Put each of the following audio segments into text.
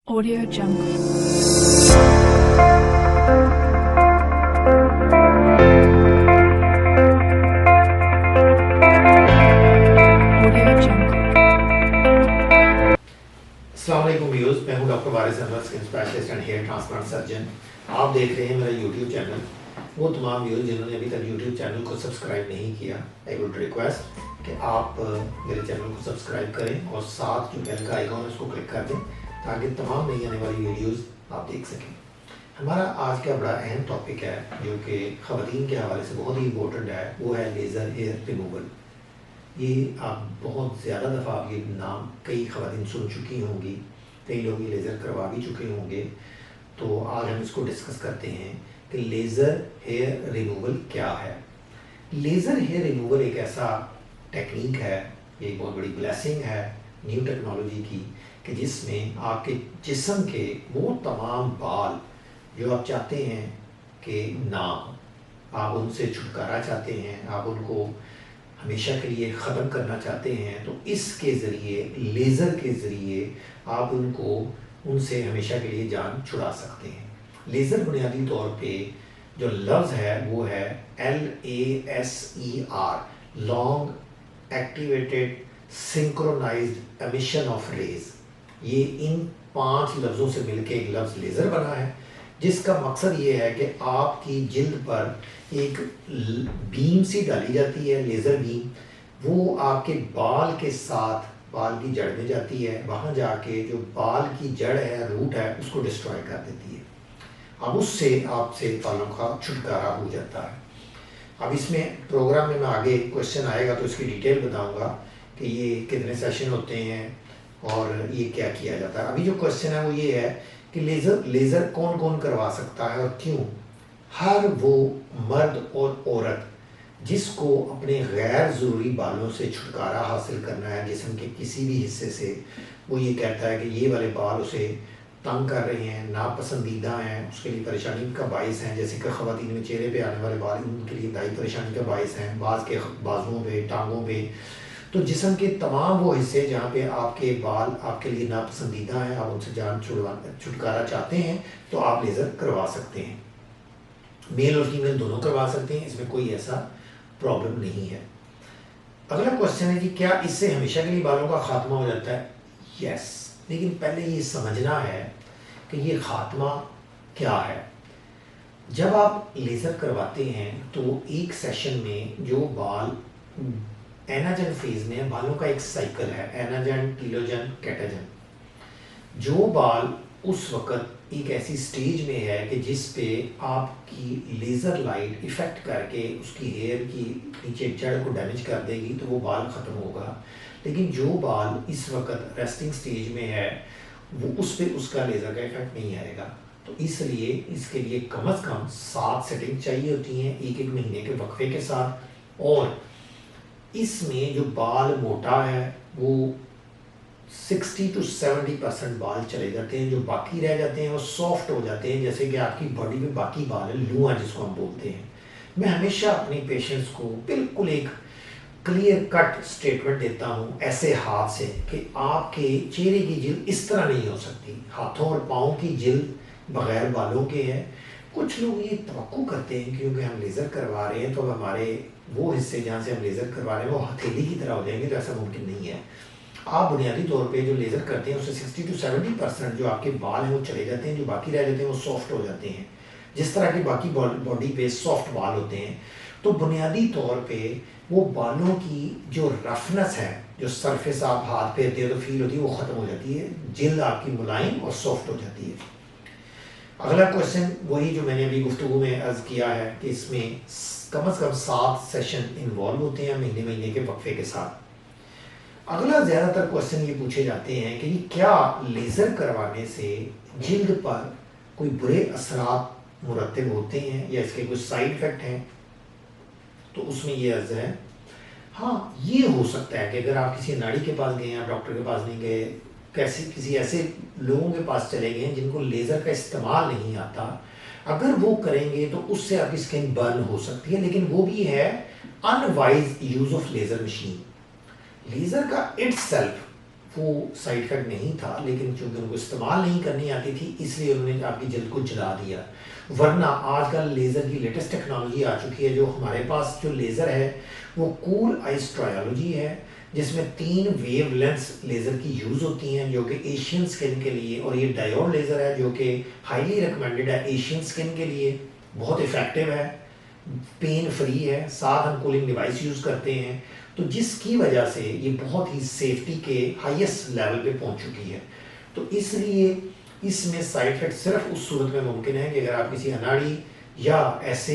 Audio Jungle. Audio Jungle. अस्सलाम वालेकुम viewers, मैं हूं doctor Waris Anwar, skin specialist and hair transplant surgeon. आप देख रहे हैं मेरा यूट्यूब चैनल। वो तमाम व्यूअर्स जिन्होंने अभी तक यूट्यूब चैनल को सब्सक्राइब नहीं किया, आई वुड रिक्वेस्ट कि आप मेरे चैनल को सब्सक्राइब करें और साथ जो बेल का आइकॉन है उसको क्लिक कर दें ताकि तमाम नई आने वाली वीडियोज़ आप देख सकें। हमारा आज का बड़ा अहम टॉपिक है जो कि ख़वातीन के हवाले से बहुत ही इम्पोर्टेंट है, वो है लेज़र हेयर रिमूवल। ये आप बहुत ज़्यादा दफ़ा आप ये नाम कई ख़वातीन सुन चुकी होंगी, कई लोग ये लेज़र करवा भी चुके होंगे। तो आज हम इसको डिस्कस करते हैं कि लेज़र हेयर रिमूवल क्या है। लेज़र हेयर रिमूवल एक ऐसा टेक्निक है, ये एक बहुत बड़ी ब्लेसिंग है न्यू टेक्नोलॉजी की, कि जिसमें आपके जिस्म के वो तमाम बाल जो आप चाहते हैं कि ना हो, आप उनसे छुटकारा चाहते हैं, आप उनको हमेशा के लिए ख़त्म करना चाहते हैं, तो इसके ज़रिए लेज़र के ज़रिए आप उनसे हमेशा के लिए जान छुड़ा सकते हैं। लेज़र बुनियादी तौर पे जो लफ्ज़ है वो है LASER, long activated synchronised emission of rays. ये इन 5 लफ्ज़ों से मिलकर एक लफ्ज़ लेज़र बना है, जिसका मकसद ये है कि आपकी जिल्द पर एक बीम सी डाली जाती है, लेज़र बीम। वो आपके बाल के साथ बाल की जड़ में जाती है, वहाँ जाके जो बाल की जड़ है, रूट है, उसको डिस्ट्रॉय कर देती है। अब उससे आपसे बालों का छुटकारा हो जाता है। अब इसमें प्रोग्राम में मैं आगे क्वेश्चन आएगा तो इसकी डिटेल बताऊंगा कि ये कितने सेशन होते हैं और ये क्या किया जाता है। अभी जो क्वेश्चन है वो ये है कि लेज़र कौन कौन करवा सकता है और क्यों। हर वो मर्द और औरत जिसको अपने गैर ज़रूरी बालों से छुटकारा हासिल करना है जिस्म के किसी भी हिस्से से, वो ये कहता है कि ये वाले बाल उसे तंग कर रहे हैं, नापसंदीदा हैं, उसके लिए परेशानी का बाइस हैं। जैसे कि ख़वातीन में चेहरे पे आने वाले बाल उनके लिए इंतहाई परेशानी का बाइस हैं, बाजुओं पे, टांगों पे। तो जिस्म के तमाम वो हिस्से जहाँ पे आपके बाल आपके लिए नापसंदीदा हैं, आप उनसे जान छुटकारा चाहते हैं, तो आप लेज़र करवा सकते हैं। मेल और फीमेल दोनों करवा सकते हैं, इसमें कोई ऐसा प्रॉब्लम नहीं है। अगला क्वेश्चन है कि क्या इससे हमेशा के लिए बालों का खात्मा हो जाता है? यस, लेकिन पहले ये समझना है कि ये खात्मा क्या है। जब आप लेज़र करवाते हैं तो एक सेशन में जो बाल एनाजन फेज में, बालों का एक साइकिल है, एनाजन, टीलोजन, कैटाजन। जो बाल उस वक़्त एक ऐसी स्टेज में है कि जिस पे आपकी लेज़र लाइट इफ़ेक्ट करके उसकी हेयर की नीचे जड़ को डैमेज कर देगी, तो वो बाल ख़त्म होगा। लेकिन जो बाल इस वक्त रेस्टिंग स्टेज में है, वो उस पर उसका लेज़र का इफेक्ट नहीं आएगा। तो इसलिए इसके लिए कम से कम 7 सेटिंग चाहिए होती हैं एक एक महीने के वक्फे के साथ। और इसमें जो बाल मोटा है वो 60 to 70% बाल चले जाते हैं, जो बाकी रह जाते हैं वो सॉफ्ट हो जाते हैं, जैसे कि आपकी बॉडी में बाकी बाल है, लुआ जिसको हम बोलते हैं। मैं हमेशा अपने पेशेंट्स को बिल्कुल एक क्लियर कट स्टेटमेंट देता हूँ ऐसे हाथ से कि आपके चेहरे की जिल्द इस तरह नहीं हो सकती। हाथों और पाँव की जिल्द बग़ैर बालों के है। कुछ लोग ये तवक्को करते हैं क्योंकि हम लेज़र करवा रहे हैं तो अब हमारे वो हिस्से जहाँ से हम लेज़र करवा रहे हैं वो हथेली की तरह हो जाएंगे, तो ऐसा मुमकिन नहीं है। आप बुनियादी तौर पे जो लेज़र करते हैं उससे 60 to 70% जो आपके बाल हैं वो चले जाते हैं, जो बाकी रह जाते हैं वो सॉफ्ट हो जाते हैं, जिस तरह की बाकी बॉडी पे सॉफ्ट बाल होते हैं। तो बुनियादी तौर पे वो बालों की जो रफनेस है, जो सरफेस आप हाथ फेरते हो तो फील होती है, वो ख़त्म हो जाती है, जिल्द आपकी मुलायम और सॉफ्ट हो जाती है। अगला क्वेश्चन वही जो मैंने अभी गुफ्तगू में अर्ज़ किया है कि इसमें कम से कम 7 सेशन इन्वॉल्व होते हैं महीने के वक्फे के साथ। अगला ज़्यादातर क्वेश्चन ये पूछे जाते हैं कि क्या लेज़र करवाने से जिल्द पर कोई बुरे असरात मुरतब होते हैं या इसके कुछ साइड इफ़ेक्ट हैं। तो उसमें ये अर्ज़ है, हाँ ये हो सकता है कि अगर आप किसी नाड़ी के पास गए, आप डॉक्टर के पास नहीं गए, किसी ऐसे लोगों के पास चले गए जिनको लेज़र का इस्तेमाल नहीं आता, अगर वो करेंगे तो उससे आपकी स्किन बर्न हो सकती है। लेकिन वो भी है unwise use of laser machine. Laser का इट्सेल्फ کو سائڈ افیکٹ نہیں تھا، لیکن چونکہ ان کو استعمال نہیں کرنی آتی تھی اس لیے انہوں نے آپ کی جلد کو جلا دیا. ورنہ آج کل لیزر کی لیٹسٹ ٹیکنالوجی آ چکی ہے. جو ہمارے پاس جو لیزر ہے وہ کول آئس ٹرائیالوجی ہے، جس میں 3 ویو لینس لیزر کی یوز ہوتی ہیں جو کہ ایشین سکن کے لیے، اور یہ ڈائیوڈ لیزر ہے جو کہ ہائیلی ریکمینڈڈ ہے ایشین سکن کے لیے. بہت افیکٹو ہے، پین فری ہے، ساتھ ہم کولنگ ڈیوائس یوز کرتے ہیں، تو جس کی وجہ سے یہ بہت ہی سیفٹی کے ہائیسٹ لیول پہ پہنچ چکی ہے. تو اس لیے اس میں سائڈ افیکٹ صرف اس صورت میں ممکن ہے کہ اگر آپ کسی اناڑی یا ایسے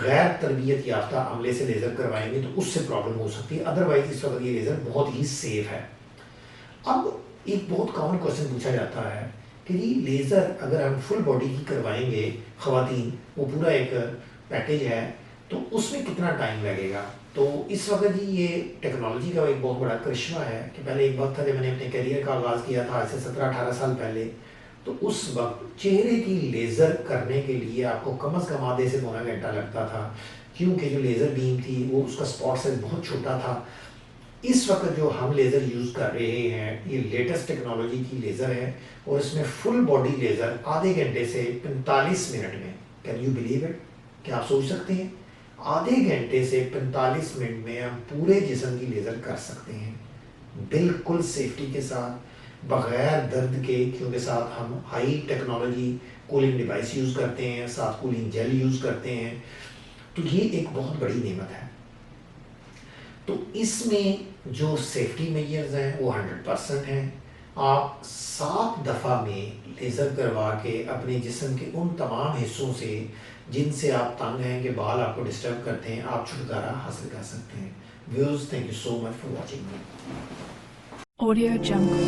غیر تربیت یافتہ عملے سے لیزر کروائیں گے تو اس سے پرابلم ہو سکتی ہے. ادروائز اس وقت یہ لیزر بہت ہی سیف ہے. اب ایک بہت کامن کوشچن پوچھا جاتا ہے کہ جی لیزر اگر ہم فل باڈی کی کروائیں گے خواتین، وہ پورا ایک پیکیج ہے، تو اس میں کتنا ٹائم لگے گا؟ تو اس وقت جی یہ ٹیکنالوجی کا ایک بہت بڑا کرشمہ ہے کہ پہلے ایک وقت تھا جب میں نے اپنے کیریئر کا آغاز کیا تھا آج سے 17-18 سال پہلے، تو اس وقت چہرے کی لیزر کرنے کے لیے آپ کو کم از کم آدھے سے پونا گھنٹہ لگتا تھا، کیونکہ جو لیزر بیم تھی وہ اس کا اسپاٹ سائز بہت چھوٹا تھا. اس وقت جو ہم لیزر یوز کر رہے ہیں یہ لیٹسٹ ٹیکنالوجی کی لیزر ہے، اور اس میں فل باڈی لیزر آدھے گھنٹے سے 45 منٹ میں، کین یو بلیو اٹ؟ کیا آپ سوچ سکتے ہیں؟ آدھے گھنٹے سے 45 منٹ میں ہم پورے جسم کی لیزر کر سکتے ہیں بالکل سیفٹی کے ساتھ، بغیر درد کے، کیونکہ ساتھ ہم high technology cooling device use کرتے ہیں، ساتھ کولنگ جیل یوز کرتے ہیں. تو یہ ایک بہت بڑی نعمت ہے. تو اس میں جو سیفٹی میجرز ہیں وہ 100% ہیں. آپ 7 دفعہ میں لیزر کروا کے اپنے جسم کے ان تمام حصوں سے جن سے آپ تنگ ہیں کہ بال آپ کو ڈسٹرب کرتے ہیں، آپ چھٹکارا حاصل کر سکتے ہیں. Viewers, thank you so much for watching. Audio Jungle.